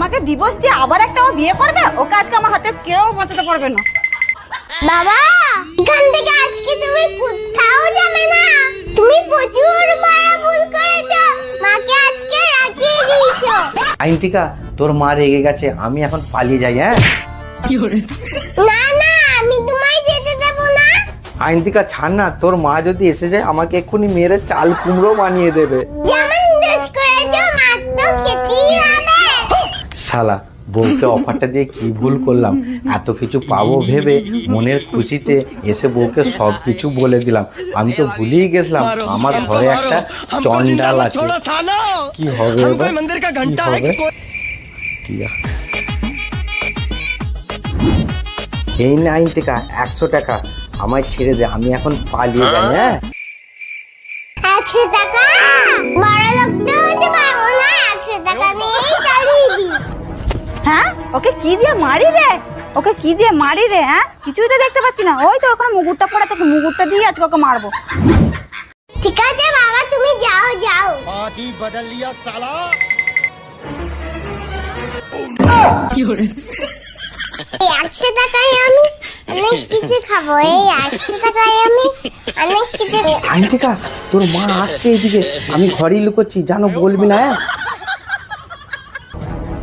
আমাকে ডিভোর্স দিয়ে আবার একটা ও বিয়ে করবে? ওকে আজকে আমার হাতে কেউ বাঁচাতে পারবে না। বাবা, এখান থেকে আজকে তুমি কোথাও যাবে না। তুমি প্রচুর বড় ভুল করেছো, মাকে আজকে রাখিয়ে দিয়েছো। আইনতিকা, তোর মা রেগে গেছে, আমি এখন পালিয়ে যাই। হ্যাঁ না না, আমি তোমায় যেতে দেব না। আইনতিকা ছাড় না, তোর মা যদি এসে যায় আমাকে এক্ষুনি মেরে চাল কুমড়ো বানিয়ে দেবে। যেমন দোষ করেছো মার তো খেতেই হবে। শালা, বউকে অফারটা দিয়ে কি ভুল করলাম? এত কিছু পাবো ভেবে মনের খুশিতে এসে বউকে সব কিছু বলে দিলাম। আমি তো ভুলেই গেছিলাম আমার ঘরে একটা চন্ডাল আছে। কি হবে এবার? কি হবে? ঠিক আছে, এই না আইনতিকা 100 টাকা, আমায় ছেড়ে দে, আমি এখন পালিয়ে যাই। হ্যাঁ 100 টাকা? বড় লোক তো হতে পারবো না, 100 টাকা নিয়েই চালিয়ে দিই। হ্যাঁ, ওকে কি দিয়ে মারি রে? ওকে কি দিয়ে মারি রে? হ্যাঁ, কিছুই তো দেখতে পাচ্ছি না। ওই তো ওখানে মুগুরটা পড়ে, তোকে মুগুরটা দিয়ে আজকে ওকে মারবো। ঠিক আছে বাবা, তুমি যাও যাও। पार्टी बदल लिया साला। এই 100 টাকায় আমি অনেক কিছু খাবো। এই 100 টাকায় আমি অনেক কিছু। আইনতিকা, তোর মা আসছে এইদিকে, আমি ঘরেই লুকোচ্ছি, জানো বলবি না। হ্যাঁ